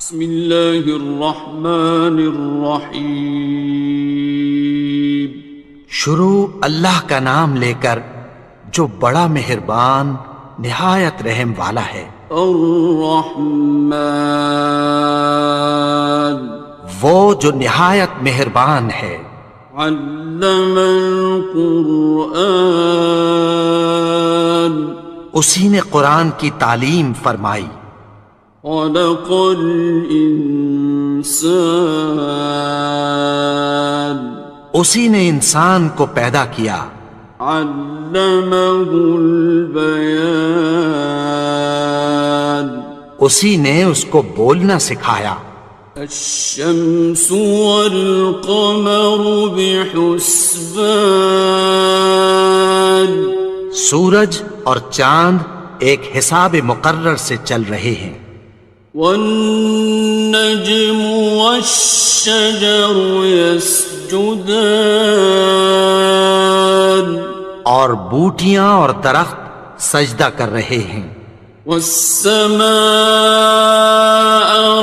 بسم اللہ الرحمن الرحیم۔ شروع اللہ کا نام لے کر جو بڑا مہربان نہایت رحم والا ہے۔ الرحمن، وہ جو نہایت مہربان ہے۔ علم القرآن، اسی نے قرآن کی تعلیم فرمائی۔ خلق الانسان، اسی نے انسان کو پیدا کیا۔ علمہ البیان، اسی نے اس کو بولنا سکھایا۔ الشمس والقمر بحسبان، سورج اور چاند ایک حساب مقرر سے چل رہے ہیں۔ والنجم والشجر يسجدان، اور بوٹیاں اور درخت سجدہ کر رہے ہیں۔ والسماء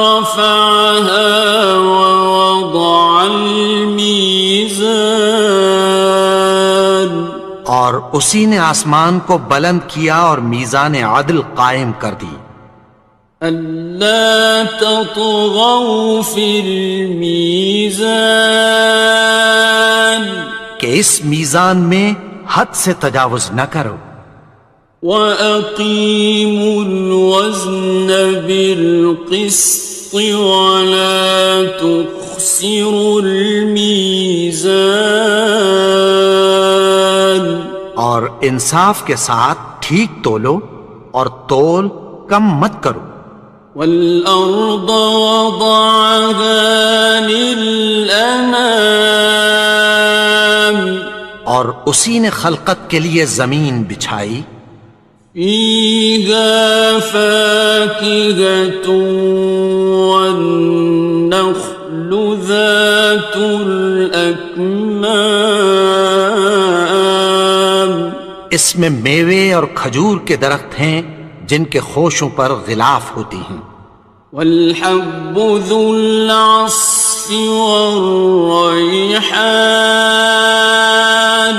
رفعها ووضع الميزان، اور اسی نے آسمان کو بلند کیا اور میزان عدل قائم کر دی۔ ألا تطغوا في الميزان، کہ اس میزان میں حد سے تجاوز نہ کرو۔ وَأَقِيمُوا الْوَزْنَ بِالْقِسْطِ وَلَا تُخْسِرُوا الْمِيزَانَ، اور انصاف کے ساتھ ٹھیک تولو اور تول کم مت کرو۔ وَالْأَرْضَ وَضَعَهَا لِلْأَنَامِ، اور اسی نے خلقت کے لیے زمین بچھائی۔ فِيهَا فَاكِهَةٌ وَالنَّخْلُ ذَاتُ الْأَكْمَامِ، اس میں میوے اور کھجور کے درخت ہیں جن کے خوشوں پر غلاف ہوتی ہیں۔ وَالْحَبُّ ذُو الْعَصْفِ وَالرَّيْحَانِ،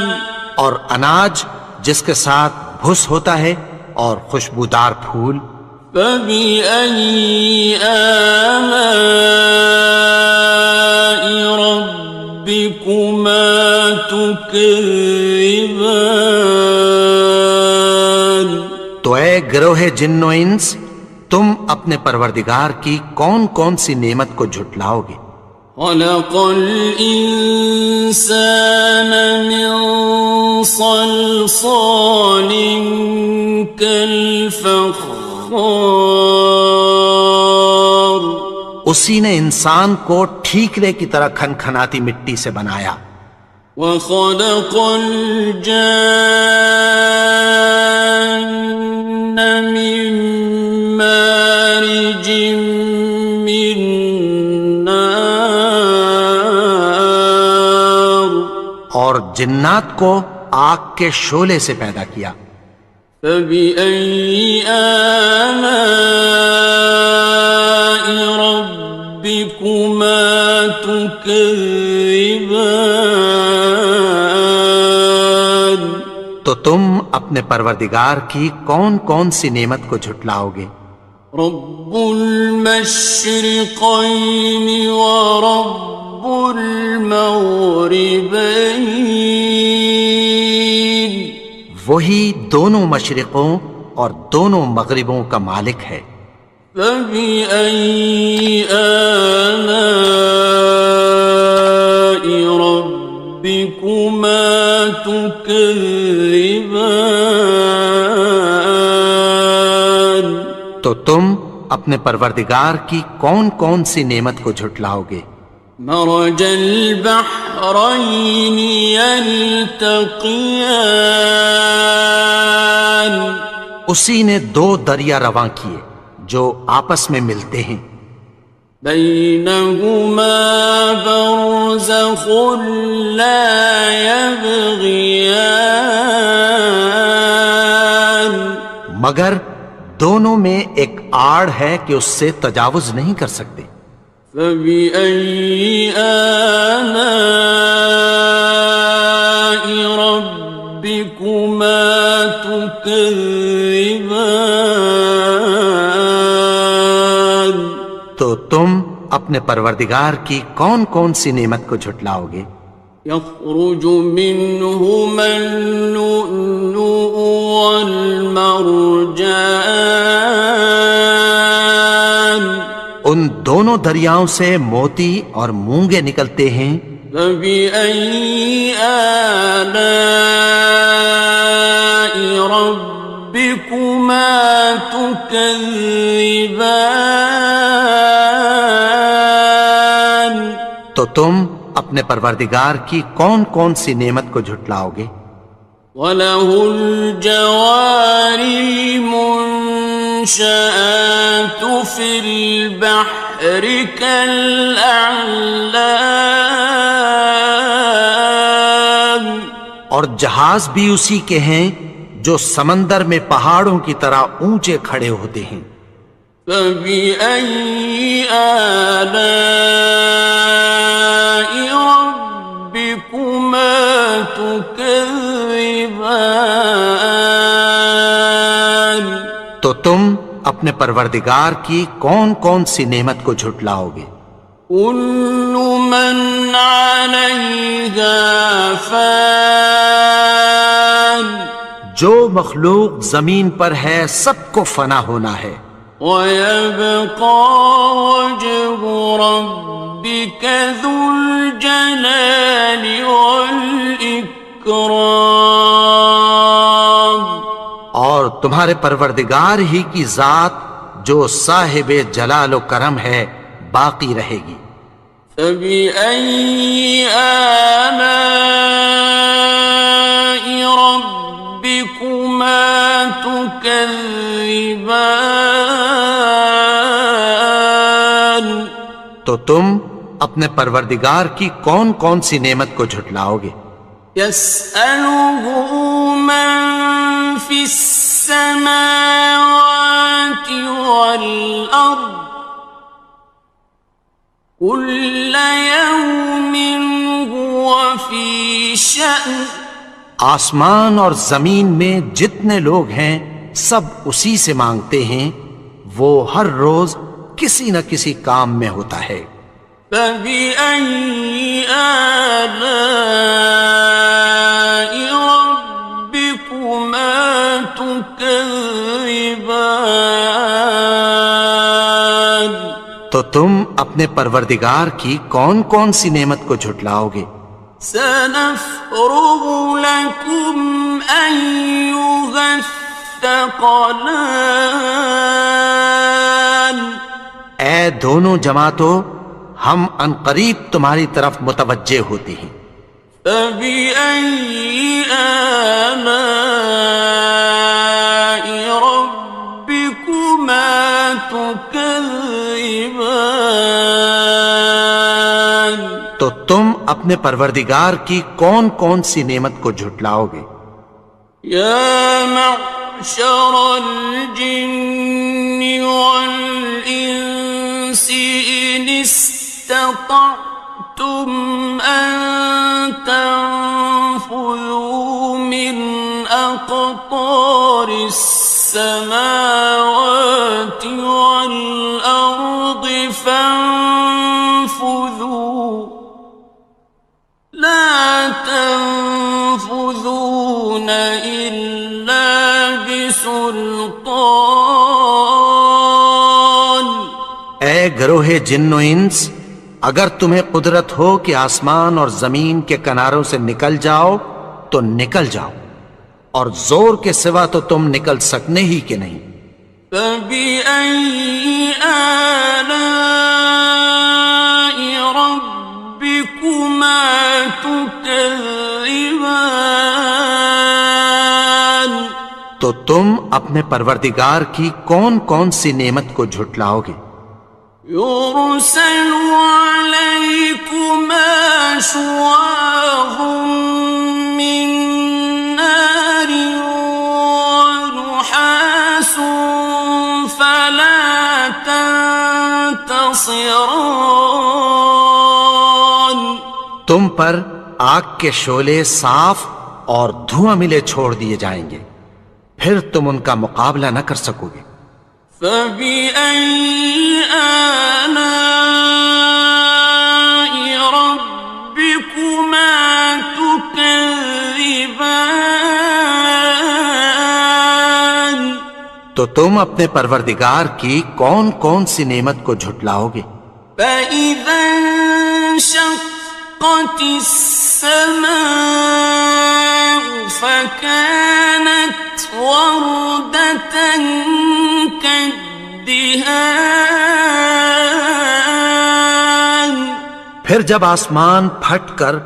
اور اناج جس کے ساتھ بھس ہوتا ہے اور خوشبودار پھول۔ فَبِأَيِّ آلَاءِ رَبِّكُمَا تُكَذِّبَانِ، تو اے گروہ جن و انس، تم اپنے پروردگار کی کون کون سی نعمت کو جھٹلاؤ گے؟ خَلَقَ الْإِنسَانَ مِنْ صَلْصَالٍ كَالْفَخَّارِ، اسی نے انسان کو ٹھیکرے کی طرح کھنکھناتی مٹی سے بنایا۔ وَخَلَقَ الْجَانَّ مِن مَّارِجٍ مِّن نَّارٍ، اور جنات کو آگ کے شعلے سے پیدا کیا۔ فَبِأَيِّ آلَاءِ رَبِّكُمَا تُكَذِّبَانِ، تو تم اپنے پروردگار کی کون کون سی نعمت کو جھٹلاؤ گے؟ رب المشرقین ورب المغربین، وہی دونوں مشرقوں اور دونوں مغربوں کا مالک ہے۔ فَبِأَيِّ آلَاءِ رَبِّكُمَا تُكَذِّبَانِ، تو تم اپنے پروردگار کی کون کون سی نعمت کو جھٹلاؤ گے؟ مرج البحرین یلتقیان، اسی نے دو دریا رواں کیے جو آپس میں ملتے ہیں۔ بینہما برزخ لا یبغیان، مگر دونوں میں ایک آڑ ہے کہ اس سے تجاوز نہیں کر سکتے۔ فبأي آلاء ربكما تكذبان؟ تو تم اپنے پروردگار کی کون کون سی نعمت کو جھٹلاؤ گے؟ يخرج منهما اللؤلؤ والمرجان، ان دونوں دریاؤں سے موتی اور مونگے نکلتے ہیں۔ فبأي آلاء ربكما تكذبان؟ تو تم اپنے پروردگار کی کون کون سی نعمت کو جھٹلاؤ گے؟ وَلَهُ الْجَوَارِ الْمُنشَآتُ فِي الْبَحْرِ كَالْأَعْلَامِ، اور جہاز بھی اسی کے ہیں جو سمندر میں پہاڑوں کی طرح اونچے کھڑے ہوتے ہیں۔ فَبِأَيِّ آلَاءِ رَبِّكُمَا تُكَذِّبَانِ؟ تو تم اپنے پروردگار کی کون کون سی نعمت کو جھٹلاؤ گے؟ كُلُّ مَنْ عَلَيْهَا فَانٍ، جو مخلوق زمین پر ہے سب کو فنا ہونا ہے۔ وَيَبْقَى وَجْهُ رَبِّكَ ذُو الْجَلَالِ وَالْإِكْرَامِ، اور تمہارے پروردگار ہی کی ذات جو صاحب جلال و کرم ہے باقی رہے گی۔ فَبِأَيِّ آلَاءِ رَبِّكُمَا تُكَذِّبَانِ؟ تو تم اپنے پروردگار کی کون کون سی نعمت کو جھٹلاؤ گے؟ يَسْأَلُهُ مَن فِي السَّمَاوَاتِ وَالْأَرْضِ كُلَّ يَوْمٍ هُوَ فِي شَأْنٍ، آسمان اور زمین میں جتنے لوگ ہیں سب اسی سے مانگتے ہیں، وہ ہر روز کسی نہ کسی کام میں ہوتا ہے۔ فَبِأَيِّ آلَاءِ رَبِّكُمَا تُكَذِّبَانِ؟ تو تم اپنے پروردگار کی کون کون سی نعمت کو جھٹلاؤ گے؟ سَنَفْرُغُ لَكُمْ أَيُّهَ الثَّقَلَانِ، اے دونوں جماعتوں، ہم عنقریب تمہاری طرف متوجہ ہوتے ہیں۔ فَبِأَيِّ آلَاءِ رَبِّكُمَا تُكَذِّبَانِ؟ تو تم اپنے پروردگار کی کون کون سی نعمت کو جھٹلاؤ گے؟ يَا مَعْشَرَ الْجِنِّ وَالْإِنسِ إِنِ اسْتَطَعْتُمْ أَن تَنفُذُوا مِنْ أَقْطَارِ السَّمَاوَاتِ وَالْأَرْضِ فَانفُذُوا لَا تَنفُذُونَ إِلَّا بِسُلْطَانٍ۔ اے گروہ جن و انس، اگر تمہیں قدرت ہو کہ آسمان اور زمین کے کناروں سے نکل جاؤ تو نکل جاؤ، اور زور کے سوا تو تم نکل سکنے ہی کہ نہیں۔ فَبِأَيِّ آلَاءِ رَبِّكُمَا تُكَذِّبَانِ؟ تو تم اپنے پروردگار کی کون کون سی نعمت کو جھٹلاؤ گے؟ يُرْسَلُ عَلَيْكُمَا شُوَاظٌ مِّن نَّارٍ وَنُحَاسٌ فَلَا ينتصران تم پر آگ کے شعلے صاف اور دھواں ملے چھوڑ دیے جائیں گے، پھر تم ان کا مقابلہ نہ کر سکو گے۔ فبأي آلاء ربكما تكذبان تو تم اپنے پروردگار کی کون کون سی نعمت کو جھٹلاؤ گے؟ فإذا انشقت السماء فكانت وردة كالدهان پھر جب آسمان پھٹ کر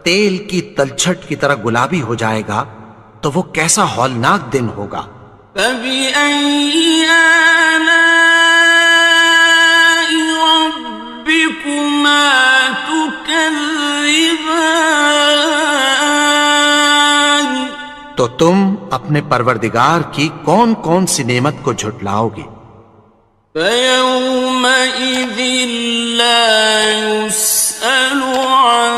تیل کی تلچھٹ کی طرح گلابی ہو جائے گا تو وہ کیسا ہولناک دن ہوگا۔ فبأي آلاء ربكما تكذبان تو تم اپنے پروردگار کی کون کون سی نعمت کو جھٹلاؤ گے؟ فيومئذ لا يسأل عن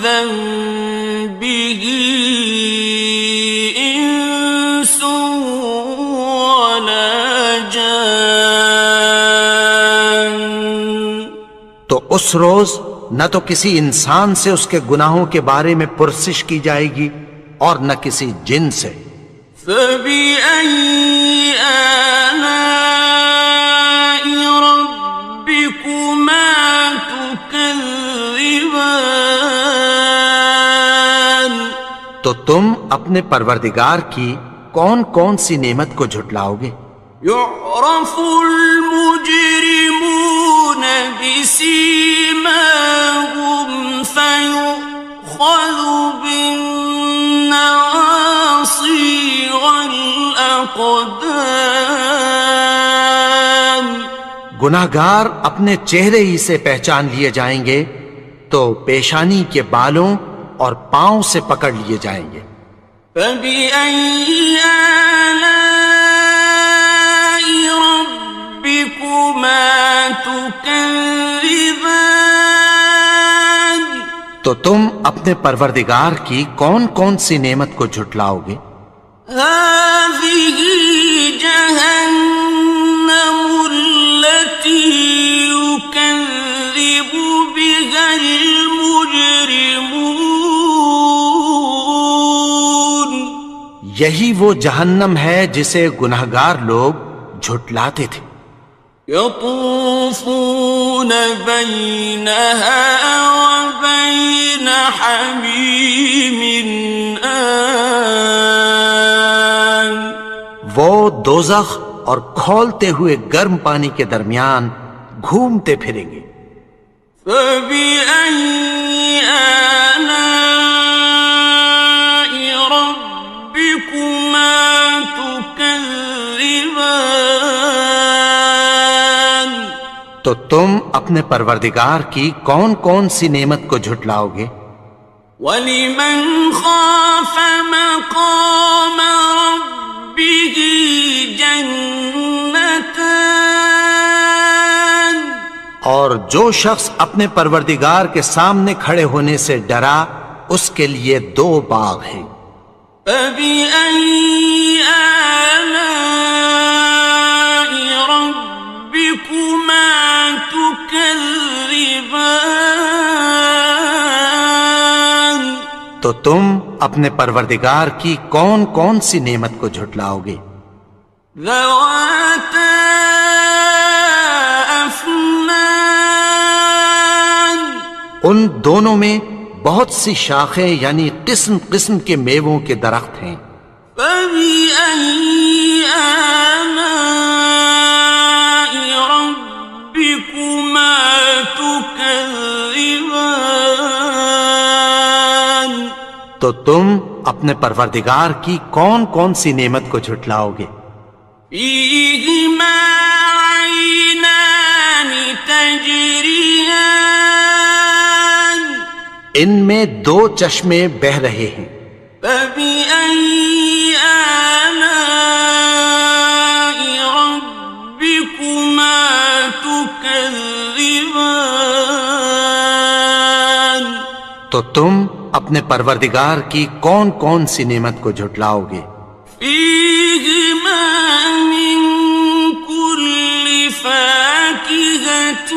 ذنبه إنس ولا جان تو اس روز نہ تو کسی انسان سے اس کے گناہوں کے بارے میں پرسش کی جائے گی اور نہ کسی جن سے۔ فبأي آلاء ربكما تكذبان تو تم اپنے پروردگار کی کون کون سی نعمت کو جھٹلاؤ گے؟ يعرف المجرمون بسيماهم فيؤخذ بالنواصي والأقدام گناہگار اپنے چہرے ہی سے پہچان لیے جائیں گے تو پیشانی کے بالوں اور پاؤں سے پکڑ لیے جائیں گے۔ فبأي آلاء ربكما تكذبان تو تم اپنے پروردگار کی کون کون سی نعمت کو جھٹلاؤ گے؟ هذه جهنم التي يكذب بها المجرمون یہی وہ جہنم ہے جسے گناہگار لوگ جھٹلاتے تھے۔ يطوفون بينها وبين حميم آن وہ دوزخ اور کھولتے ہوئے گرم پانی کے درمیان گھومتے پھریں گے۔ فبأي آلاء ربكما تكذبان تو تم اپنے پروردگار کی کون کون سی نعمت کو جھٹلاؤ گے؟ وَلِمَنْ خَافَ مَقَامَ رَبِّهِ جَنَّتَانِ اور جو شخص اپنے پروردگار کے سامنے کھڑے ہونے سے ڈرا اس کے لیے دو باغ ہیں۔ فَبِأَيِّ آلَاءِ رَبِّكُمَا تُكَذِّبَانِ تو تم اپنے پروردگار کی کون کون سی نعمت کو جھٹلاؤ گے؟ ذَوَاتَا أَفْنَانٍ ان دونوں میں بہت سی شاخیں یعنی قسم قسم کے میووں کے درخت ہیں۔ فَبِأَيِّ آلَاءِ رَبِّكُمَا تُكَذِّبَانِ تو تم اپنے پروردگار کی کون کون سی نعمت کو جھٹلاؤ گے؟ فِيهِمَا عَيْنَانِ تَجْرِيَانِ ان میں دو چشمے بہہ رہے ہیں۔ فَبِأَيِّ آلَاءِ رَبِّكُمَا تُكَذِّبَانِ تو تم اپنے پروردگار کی کون کون سی نعمت کو جھٹلاؤ گے؟ فیہما من کل فاکہۃ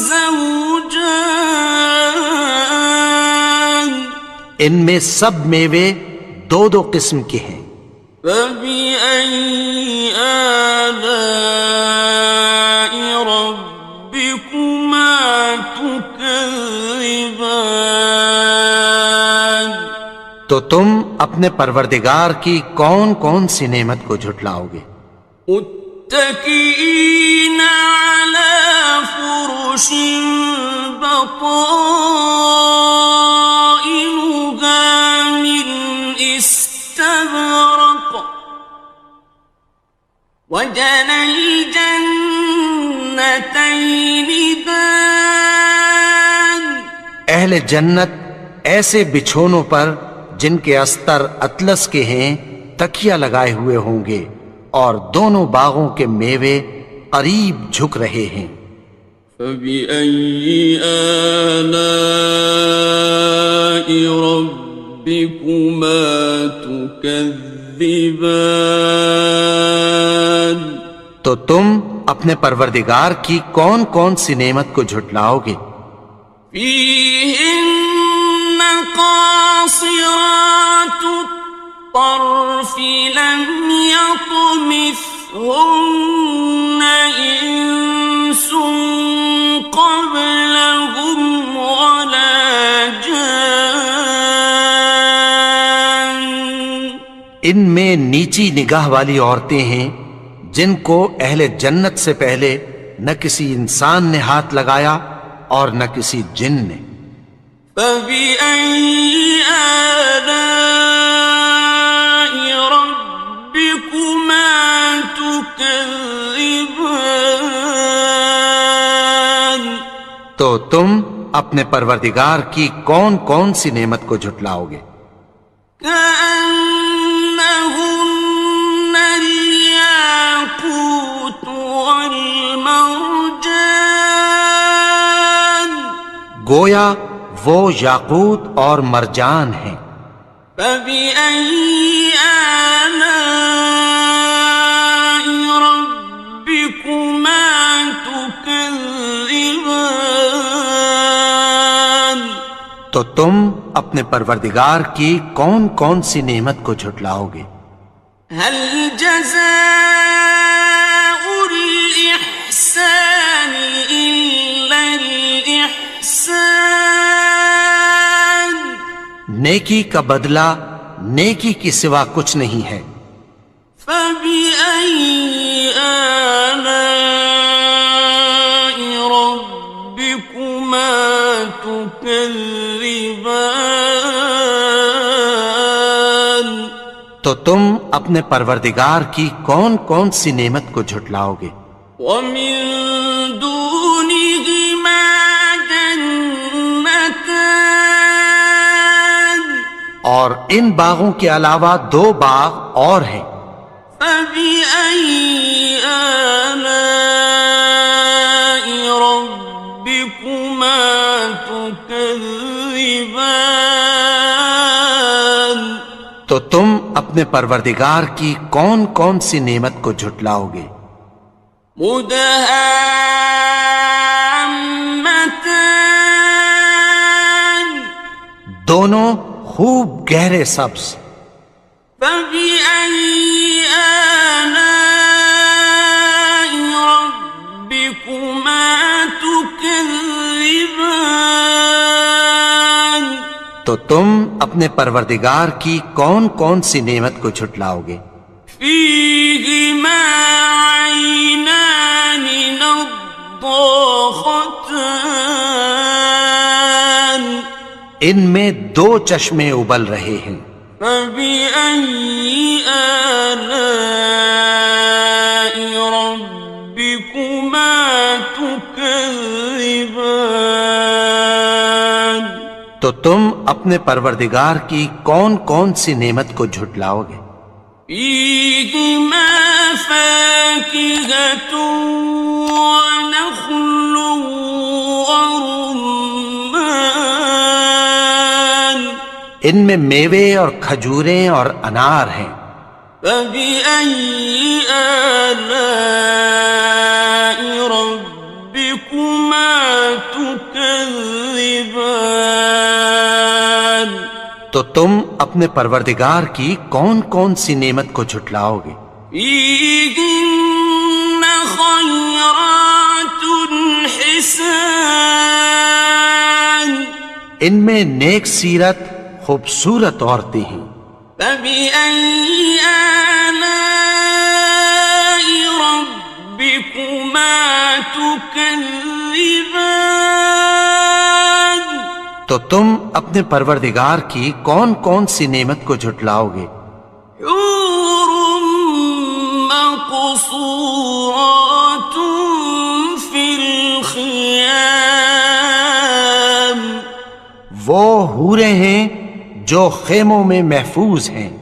زوجان، ان میں سب میوے دو دو قسم کے ہیں۔ فبأي آلاء ربكما تكذبان، تو تم اپنے پروردگار کی کون کون سی نعمت کو جھٹلاؤ گے؟ متكئين على فرش بطائنها من استبرق، وجنى الجنتين دان، اہل جنت ایسے بچھونوں پر جن کے استر اطلس کے ہیں تکیہ لگائے ہوئے ہوں گے، اور دونوں باغوں کے میوے قریب جھک رہے ہیں۔ فبأي آلاء ربكما تكذبان، تو تم اپنے پروردگار کی کون کون سی نعمت کو جھٹلاؤ گے؟ فيهن قاصرات الطرف لم يطمثهن إنس قبلهم ولا جان، ان میں نیچی نگاہ والی عورتیں ہیں جن کو اہل جنت سے پہلے نہ کسی انسان نے ہاتھ لگایا اور نہ کسی جن نے۔ فبأي آلاء ربكما تكذبان، تو تم اپنے پروردگار کی کون کون سی نعمت کو جھٹلاؤ گے؟ كأنهن الياقوت والمرجان، گویا وہ یاقوت اور مرجان ہیں۔ فبأي آلاء ربكما تكذبان، تو تم اپنے پروردگار کی کون کون سی نعمت کو جھٹلاؤ گے؟ هل جزاء الإحسان إلا الإحسان، نیکی کا بدلہ نیکی کی سوا کچھ نہیں ہے۔ فبأي آلاء ربكما تكذبان، تو تم اپنے پروردگار کی کون کون سی نعمت کو جھٹلاؤ گے؟ ومن دونهما جنتان، اور ان باغوں کے علاوہ دو باغ اور ہیں۔ فبأي آلاء ربكما تكذبان، تو تم اپنے پروردگار کی کون کون سی نعمت کو جھٹلاؤ گے؟ مدهامتان، دونوں خوب گہرے سبز۔ فبأي آلاء ربكما تكذبان، تو تم اپنے پروردگار کی کون کون سی نعمت کو جھٹلاؤ گے؟ فيهما عينان نضاختان، ان میں دو چشمے ابل رہے ہیں۔ فبأي آلاء ربكما تكذبان، تو تم اپنے پروردگار کی کون کون سی نعمت کو جھٹلاؤ گے؟ فيهما فاكهة ونخل ورمان، ان میں میوے اور کھجوریں اور انار ہیں۔ فبأي آلاء ربكما تكذبان؟ تو تم اپنے پروردگار کی کون کون سی نعمت کو جھٹلاؤ گے؟ فيهن خيرات حسان، ان میں نیک سیرت خوبصورت عورتیں ہیں۔ فبأي آلاء ربكما تكذبان؟ تو تم اپنے پروردگار کی کون کون سی نعمت کو جھٹلاؤ گے؟ حور مقصورات في الخيام، وہ حوریں ہیں جو خیموں میں محفوظ ہیں۔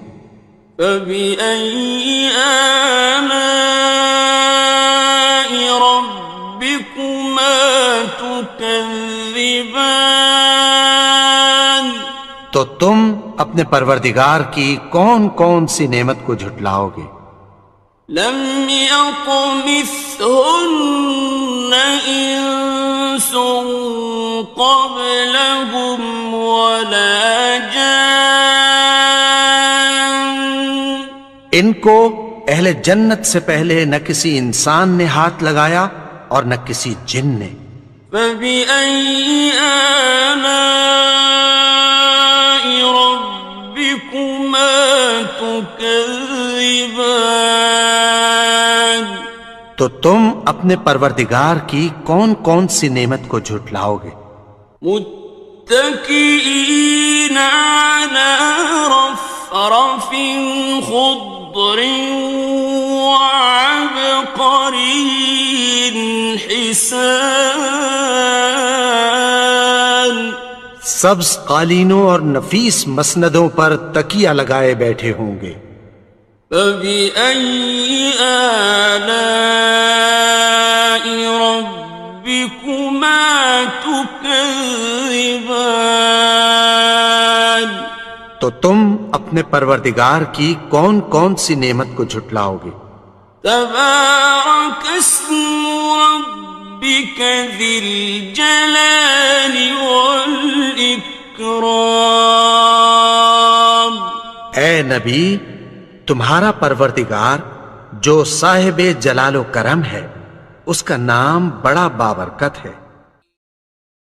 فبأي آلاء ربكما تكذبان؟ تو تم اپنے پروردگار کی کون کون سی نعمت کو جھٹلاؤ گے؟ لم يطمثهن إنس قبلهم ولا جان، ان کو اہل جنت سے پہلے نہ کسی انسان نے ہاتھ لگایا اور نہ کسی جن نے۔ فبأي آلاء ربكما تكذبان؟ تو تم اپنے پروردگار کی کون کون سی نعمت کو جھٹلاؤ گے؟ متكئين على رفرف خضر وعبقري حسان، سبز قالینوں اور نفیس مسندوں پر تکیہ لگائے بیٹھے ہوں گے۔ فبأي آلاء ربكما تكذبان؟ تو تم اپنے پروردگار کی کون کون سی نعمت کو جھٹلاؤ گے؟ تبارك اسم ربك ذي الجلال والإكرام۔ اے نبی، تمہارا پروردگار جو صاحب جلال و کرم ہے، اس کا نام بڑا بابرکت ہے۔